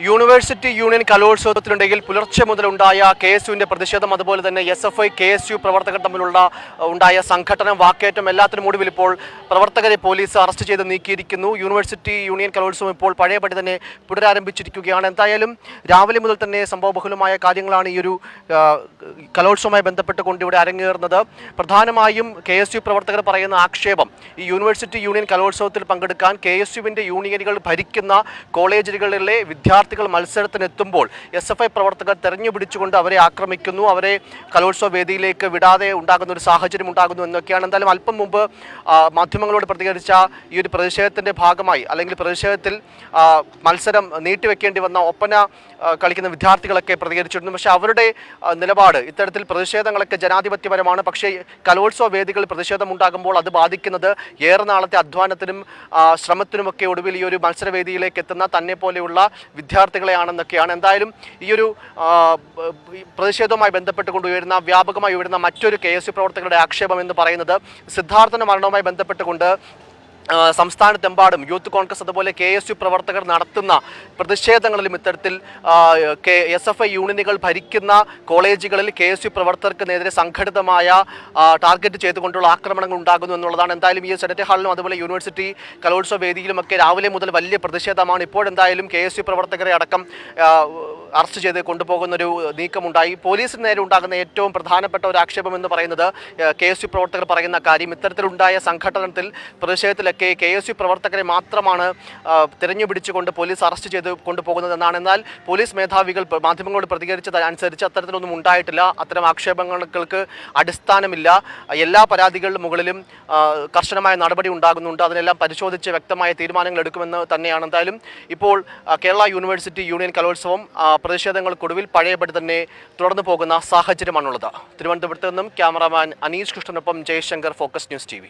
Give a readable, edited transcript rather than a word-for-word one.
University union കലോത്സവത്തിനിടയിൽ പുലർച്ചെ മുതലുണ്ടായ KSUവിന്റെ പ്രതിഷേധം, അതുപോലെ തന്നെ SFI KSU പ്രവർത്തകർ തമ്മിലുള്ള ഉണ്ടായ സംഘടന, വാക്കേറ്റം, എല്ലാത്തിനും ഒടുവിൽ ഇപ്പോൾ പ്രവർത്തകരെ പോലീസ് അറസ്റ്റ് ചെയ്ത് നീക്കിയിരിക്കുന്നു. യൂണിവേഴ്സിറ്റി യൂണിയൻ കലോത്സവം ഇപ്പോൾ പഴയപടി തന്നെ പുനരാരംഭിച്ചിരിക്കുകയാണ്. എന്തായാലും രാവിലെ മുതൽ തന്നെ സംഭവബഹുലമായ കാര്യങ്ങളാണ് ഈ ഒരു കലോത്സവവുമായി ബന്ധപ്പെട്ടുകൊണ്ട് ഇവിടെ അരങ്ങേറുന്നത്. പ്രധാനമായും KSU പ്രവർത്തകർ പറയുന്ന ആക്ഷേപം, ഈ യൂണിവേഴ്സിറ്റി യൂണിയൻ കലോത്സവത്തിൽ പങ്കെടുക്കാൻ KSUവിന്റെ യൂണിയനുകൾ ഭരിക്കുന്ന കോളേജുകളിലെ വിദ്യാർത്ഥികൾ മത്സരത്തിനെത്തുമ്പോൾ SFI പ്രവർത്തകർ തെരഞ്ഞുപിടിച്ചുകൊണ്ട് അവരെ ആക്രമിക്കുന്നു, അവരെ കലോത്സവ വേദിയിലേക്ക് വിടാതെ ഉണ്ടാകുന്ന ഒരു സാഹചര്യം ഉണ്ടാകുന്നു എന്നൊക്കെയാണ്. എന്തായാലും അല്പം മുമ്പ് മാധ്യമങ്ങളോട് പ്രതികരിച്ച ഈ ഒരു പ്രതിഷേധത്തിന്റെ ഭാഗമായി, അല്ലെങ്കിൽ പ്രതിഷേധത്തിൽ മത്സരം നീട്ടിവെക്കേണ്ടി വന്ന ഒപ്പന കളിക്കുന്ന വിദ്യാർത്ഥികളൊക്കെ പ്രതികരിച്ചിരുന്നു. പക്ഷേ അവരുടെ നിലപാട്, ഇത്തരത്തിൽ പ്രതിഷേധങ്ങളൊക്കെ ജനാധിപത്യപരമാണ്, പക്ഷേ കലോത്സവ വേദികളിൽ പ്രതിഷേധം ഉണ്ടാകുമ്പോൾ അത് ബാധിക്കുന്നത് ഏറെ നാളത്തെ അധ്വാനത്തിനും ശ്രമത്തിനുമൊക്കെ ഒടുവിൽ ഈ ഒരു മത്സരവേദിയിലേക്ക് എത്തുന്ന തന്നെ പോലെയുള്ള വിദ്യാർത്ഥികളെയാണെന്നൊക്കെയാണ്. എന്തായാലും ഈ ഒരു പ്രതിഷേധവുമായി ബന്ധപ്പെട്ടുകൊണ്ട് വ്യാപകമായി ഉയരുന്ന മറ്റൊരു KSU പ്രവർത്തകരുടെ ആക്ഷേപം എന്ന് പറയുന്നത്, സിദ്ധാർത്ഥന്റെ മരണവുമായി ബന്ധപ്പെട്ടുകൊണ്ട് സംസ്ഥാനത്തെമ്പാടും യൂത്ത് കോൺഗ്രസ് അതുപോലെ KSU പ്രവർത്തകർ നടത്തുന്ന പ്രതിഷേധങ്ങളിലും ഇത്തരത്തിൽ SFI യൂണിയനുകൾ ഭരിക്കുന്ന കോളേജുകളിൽ KSU പ്രവർത്തകർക്ക് നേരെ സംഘടിതമായ ടാർഗറ്റ് ചെയ്തുകൊണ്ടുള്ള ആക്രമണങ്ങൾ ഉണ്ടാകുന്നു എന്നുള്ളതാണ്. എന്തായാലും ഈ സെനറ്റ് ഹാളിലും അതുപോലെ യൂണിവേഴ്സിറ്റി കലോത്സവ വേദിയിലുമൊക്കെ രാവിലെ മുതൽ വലിയ പ്രതിഷേധമാണ്. ഇപ്പോഴെന്തായാലും KSU പ്രവർത്തകരെ അടക്കം അറസ്റ്റ് ചെയ്ത് കൊണ്ടുപോകുന്നൊരു നീക്കമുണ്ടായി. പോലീസിന് നേരെ ഉണ്ടാകുന്ന ഏറ്റവും പ്രധാനപ്പെട്ട ഒരു ആക്ഷേപം എന്ന് പറയുന്നത്, KSU പ്രവർത്തകർ പറയുന്ന കാര്യം, ഇത്തരത്തിലുണ്ടായ സംഘടനത്തിൽ പ്രതിഷേധത്തിലൊക്കെ KSU പ്രവർത്തകരെ മാത്രമാണ് തിരഞ്ഞുപിടിച്ചുകൊണ്ട് പോലീസ് അറസ്റ്റ് ചെയ്ത് കൊണ്ടുപോകുന്നതെന്നാണ്. എന്നാൽ പോലീസ് മേധാവികൾ മാധ്യമങ്ങളോട് പ്രതികരിച്ചതനുസരിച്ച് അത്തരത്തിലൊന്നും ഉണ്ടായിട്ടില്ല. അത്തരം ആക്ഷേപങ്ങൾക്ക് അടിസ്ഥാനമില്ല. എല്ലാ പരാതികളുടെ മുകളിലും കർശനമായ നടപടി ഉണ്ടാകുന്നുണ്ട്. അതിനെല്ലാം പരിശോധിച്ച് വ്യക്തമായ തീരുമാനങ്ങൾ എടുക്കുമെന്ന് തന്നെയാണ്. എന്തായാലും ഇപ്പോൾ കേരള യൂണിവേഴ്സിറ്റി യൂണിയൻ കലോത്സവം പ്രതിഷേധങ്ങൾക്കൊടുവിൽ പഴയപടി തന്നെ തുടർന്നു പോകുന്ന സാഹചര്യമാണുള്ളത്. തിരുവനന്തപുരത്ത് നിന്നും ക്യാമറാമാൻ അനീഷ് കൃഷ്ണനൊപ്പം ജയശങ്കർ, ഫോക്കസ് ന്യൂസ് TV.